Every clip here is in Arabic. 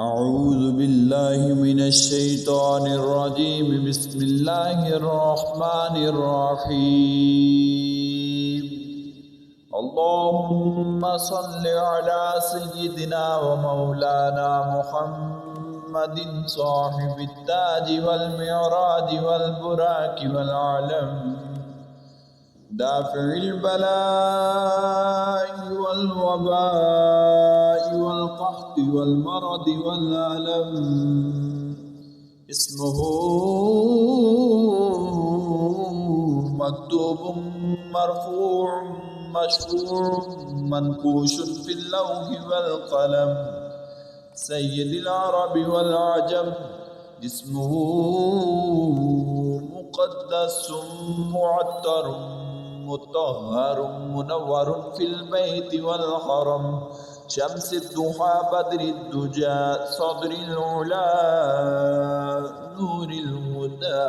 أعوذ بالله من الشيطان الرجيم. بسم الله الرحمن الرحيم. اللهم صل على سيدنا ومولانا محمد صاحب التاج والمعراج والبراك والعلم، دافع البلاء والوباء والقحط والمرض والألم. اسمه مكتوب مرفوع مشفوع منقوش في اللوح والقلم، سيد العرب والعجم. اسمه مقدس معطر مطهر منور في البيت والحرم، شمس الضحى بدر الدجى صدر العلا نور الهدى،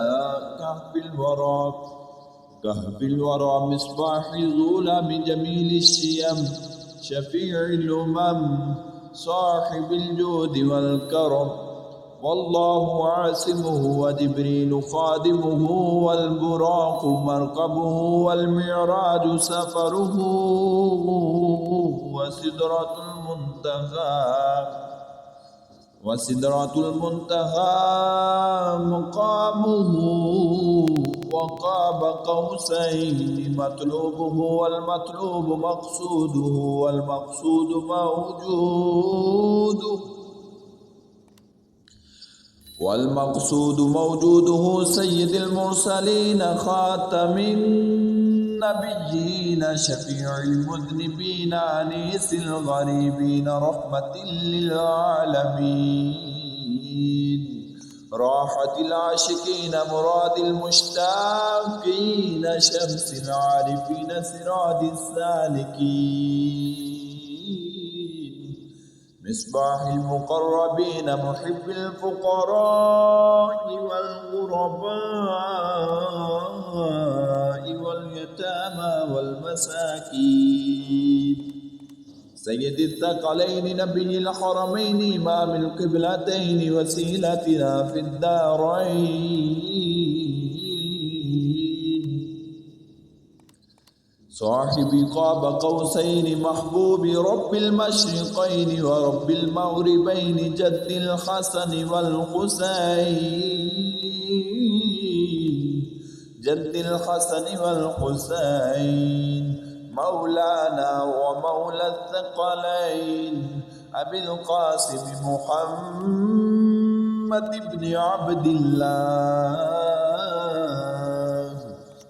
كهف الورى مصباح الظلام جميل الشيم، شفيع الأمم صاحب الجود والكرم. والله عاصمه وجبريل خادمه والبراق مركبه والمعراج سفره، وسدرة المنتهى مقامه، وقاب قوسين مطلوبه والمطلوب مقصوده والمقصود موجوده، سيد المرسلين خاتم النبيين شفيع المذنبين أنيس الغريبين رحمة للعالمين، راحة العاشقين مراد المشتاقين شمس العارفين سراج السالكين، مصباح المقربين محب الفقراء والغرباء واليتامى والمساكين، سيد الثقلين نبي الحرمين إمام القبلتين وسيلتنا في الدارين، صاحب قاب قوسين محبوب رب المشرقين ورب المغربين جد الحسن والحسين، مولانا ومولى الثقلين أبي القاسم محمد بن عبد الله،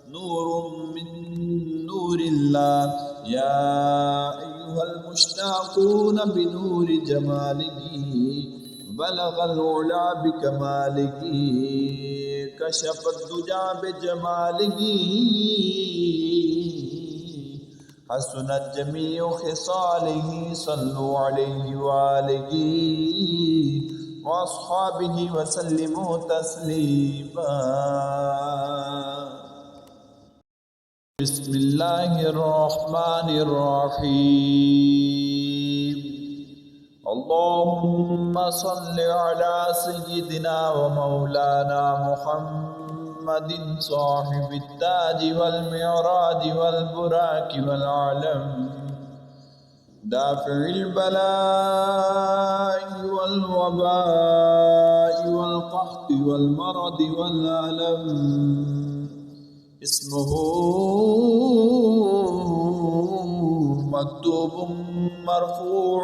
نور من نور الله. يا أيها المشتاقون بنور جماله بلغ العلا بكماله، كشف الدجى بجماله حسنت جميع خصاله، صلوا عليه وآله وأصحابه وسلموا تسليما. بسم الله الرحمن الرحيم. اللهم صل على سيدنا ومولانا محمد صاحب التاج والمعراج والبراك والعلم، دافع البلاء والوباء والقحط والمرض والألم. اسمه مكتوب مرفوع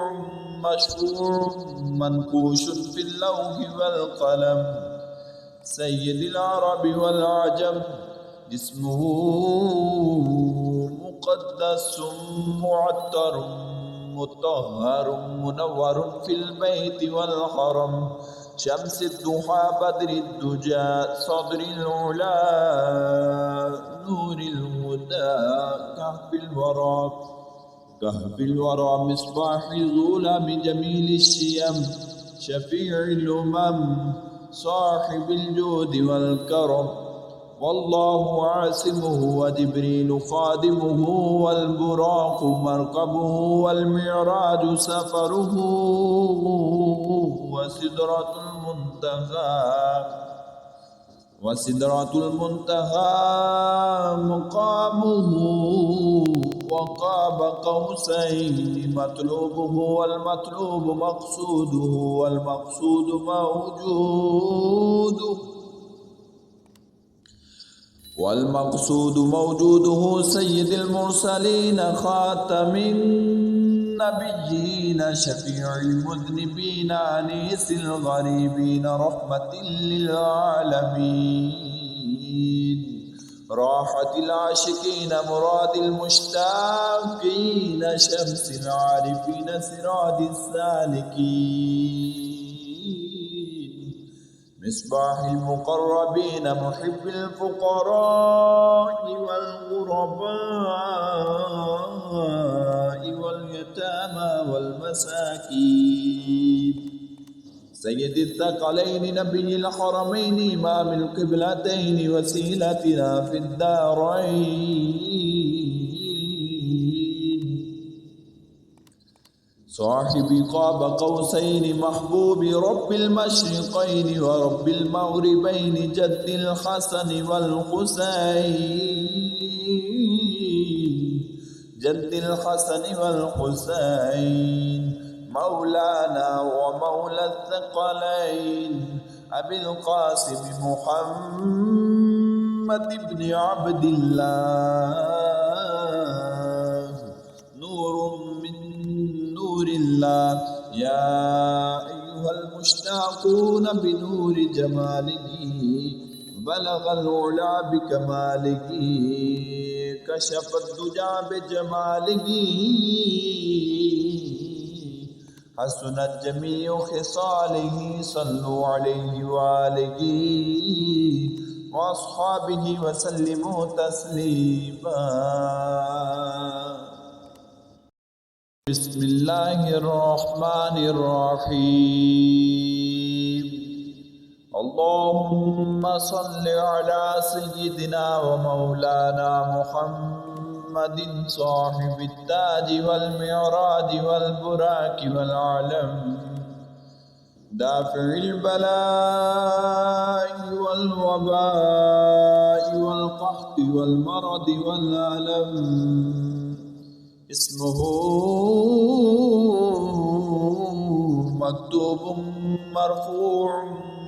مشفوع منقوش في اللوح والقلم، سيد العرب والعجم. اسمه مقدس معطر مطهر منور في البيت والحرم، شمس الضحى بدر الدجى صدر العلا نور الهدى، كهف الورى مصباح الظلام جميل الشيم، شفيع الأمم صاحب الجود والكرم. والله عاصمه وجبريل خادمه والبراق مركبه والمعراج سفره وسدرة المنتهى مقامه وقاب قوسين مطلوبه والمطلوب مقصوده والمقصود موجوده سيد المرسلين خاتم النبيين شفيع المذنبين أنيس الغريبين رحمة للعالمين راحة العاشقين مراد المشتاقين شمس العارفين سراج السالكين مصباح المقربين محب الفقراء والغرباء واليتامى والمساكين سيد الثقلين نبي الحرمين إمام القبلتين وسيلتنا في الدارين صاحب قاب قوسين محبوب رب المشرقين ورب المغربين جد الحسن والحسين مولانا ومولى الثقلين أبي القاسم محمد بن عبد الله نور من نور الله يا أيها المشتاقون بنور جماله بلغ العلا بكماله كشف الدجى بجماله حسنت جميع خصاله صلوا عليه وآله وأصحابه وسلموا تسليما بسم الله الرحمن الرحيم اللهم صل على سيدنا ومولانا محمد صاحب التاج والمعراج والبراك والعلم دافع البلاء والوباء والقحط والمرض والألم اسمه مكتوب مرفوع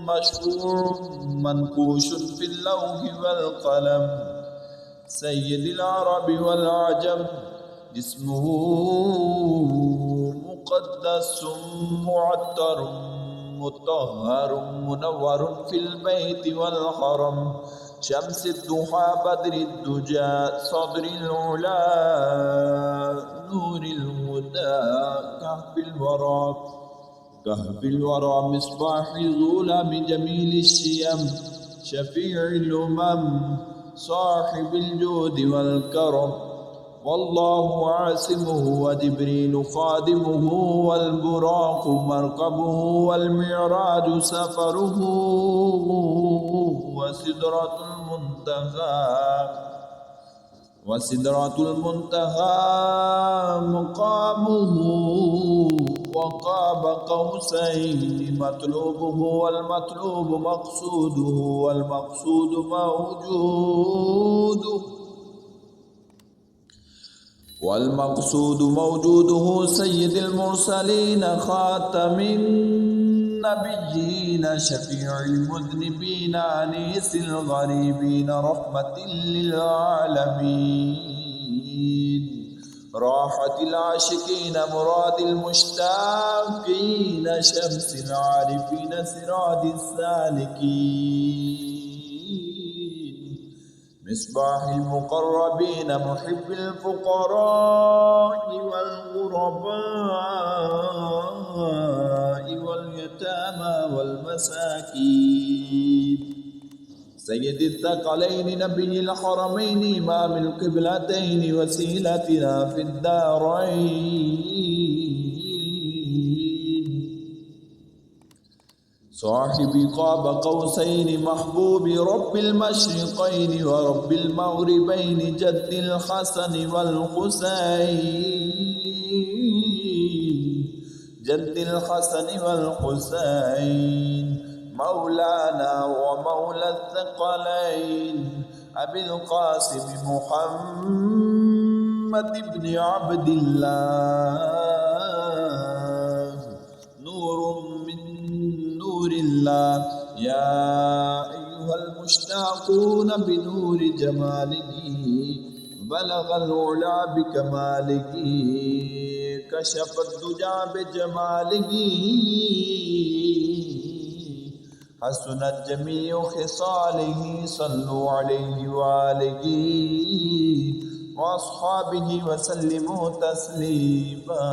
مشفوع منقوش في اللوح والقلم سيد العرب والعجم اسمه مقدس معطر مطهر منور في البيت والحرم شمس الضحى بدر الدجى صدر العلا نور الهدى كهف الورى مصباح الظلام جميل الشيم شفيع الأمم صاحب الجود والكرم والله عاصمه وجبريل خادمه والبراق مركبه والمعراج سفره وسدرة المنتهى مقامه وقاب قوسين مطلوبه والمطلوب مقصوده والمقصود موجوده سيد المرسلين خاتم النبيين شفيع المذنبين أنيس الغريبين رحمة للعالمين راحة العاشقين مراد المشتاقين شمس العارفين سراج السالكين مصباح المقربين محب الفقراء والغرباء واليتامى والمساكين سيد الثقلين نبي الحرمين إمام القبلتين وسيلتنا في الدارين صاحب قاب قوسين محبوب رب المشرقين ورب المغربين جد الحسن والحسين जद्दिल हसन वल हुसैन मौलाना व मौला थक़लैन अबिल क़ासिम मुहम्मद इब्न अब्दिल्लाह नूरुम मिन नूरिल्लाह या अय्युहल मुश्ताक़ून बिनूरि जमालिही बलगल उला बिकमालिही कशफद दुजा बिजमालिही हसनत जमीउ खिसालिही सल्लु अलैहि व आलिही व अस्हाबिही व सल्लिमू तस्लीमा।